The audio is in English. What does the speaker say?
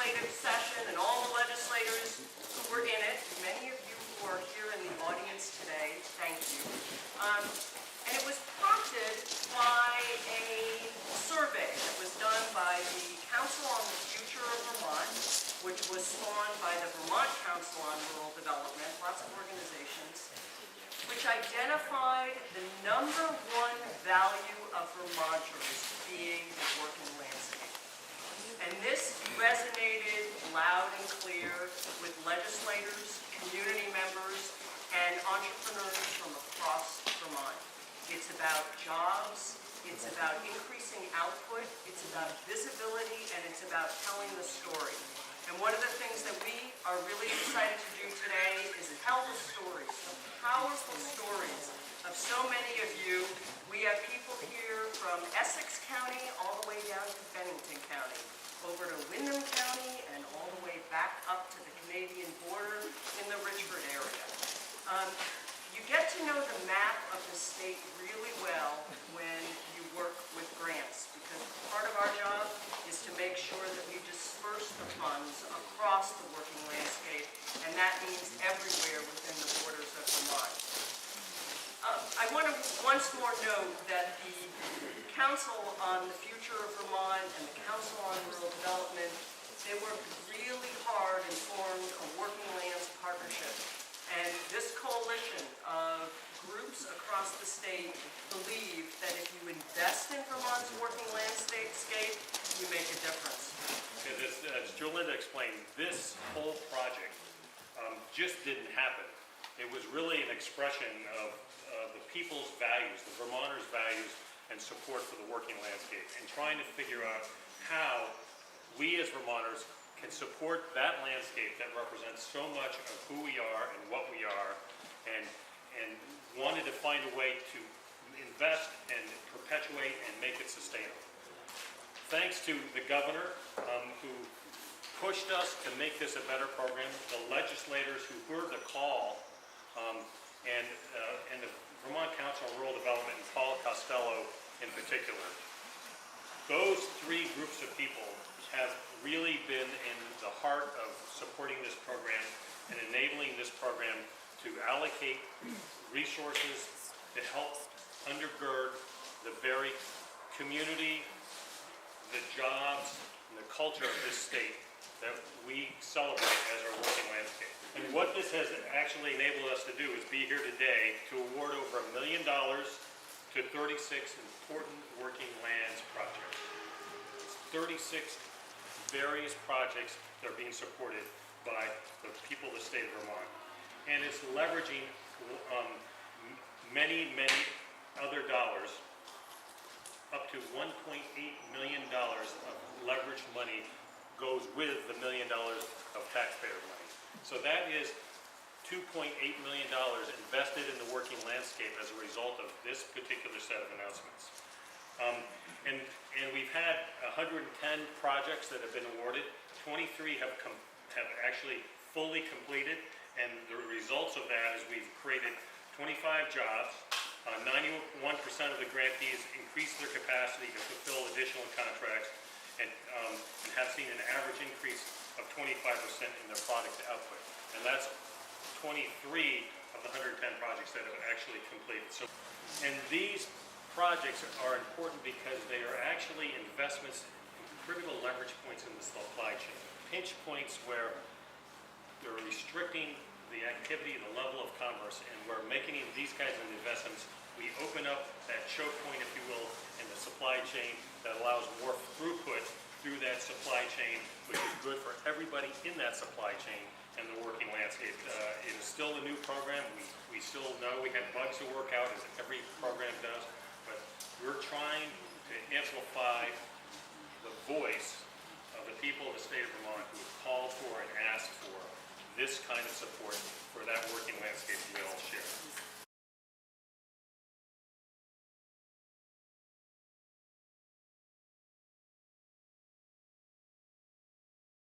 legislative session and all the legislators who were in it. Many of you who are here in the audience today, thank you. And it was prompted by a survey that was done by the Council on the Future of Vermont, which was spawned by the Vermont Council on Rural Development, lots of organizations, which identified the #1 value of Vermonters being the working landscape. And this resonated loud and clear with legislators, community members, and entrepreneurs from across Vermont. It's about jobs, it's about increasing output, it's about visibility, and it's about telling the story. And one of the things that we are really excited to do today is tell the stories, the powerful stories of so many of you. We have people here from Essex County all the way down to Bennington County, over to Windham County, and all the way back up to the Canadian border in the Richmond area. You get to know the map of the state really well when you work with grants, because part of our job is to make sure that we disperse the funds across the working landscape, and that means everywhere within the borders of Vermont. I want to once more note that the Council on the Future of Vermont and the Council on Rural Development, they worked really hard and formed a working lands partnership. And this coalition of groups across the state believe that if you invest in Vermont's working landscape, you make a difference. Because as Jolinda explained, this whole project just didn't happen. It was really an expression of the people's values, the Vermonters' values and support for the working landscape, and trying to figure out how we as Vermonters can support that landscape that represents so much of who we are and what we are, and wanted to find a way to invest and perpetuate and make it sustainable. Thanks to the governor who pushed us to make this a better program, the legislators who heard the call, and the Vermont Council on Rural Development and Paul Costello in particular. Those three groups of people have really been in the heart of supporting this program and enabling this program to allocate resources to help undergird the very community, the jobs, and the culture of this state that we celebrate as our working landscape. And what this has actually enabled us to do is be here today to award over $1 million to 36 important working lands projects. It's 36 various projects that are being supported by the people of the state of Vermont. And it's leveraging many other dollars. Up to $1.8 million of leveraged money goes with the $1 million of taxpayer money. So that is $2.8 million invested in the working landscape as a result of this particular set of announcements. And we've had 110 projects that have been awarded. 23 have actually fully completed, and the results of that is we've created 25 jobs. 91% of the grantees increased their capacity to fulfill additional contracts, and have seen an average increase of 25% in their product output. And that's 23 of the 110 projects that have actually completed. So, and these projects are important because they are actually investments in critical leverage points in the supply chain. Pinch points where they're restricting the activity, the level of commerce, and we're making these kinds of investments. We open up that choke point, if you will, in the supply chain that allows more throughput through that supply chain, which is good for everybody in that supply chain and the working landscape. It is still a new program. We still know we have bugs to work out, as every program does, but we're trying to amplify the voice of the people of the state of Vermont who have called for and asked for this kind of support for that working landscape we all share.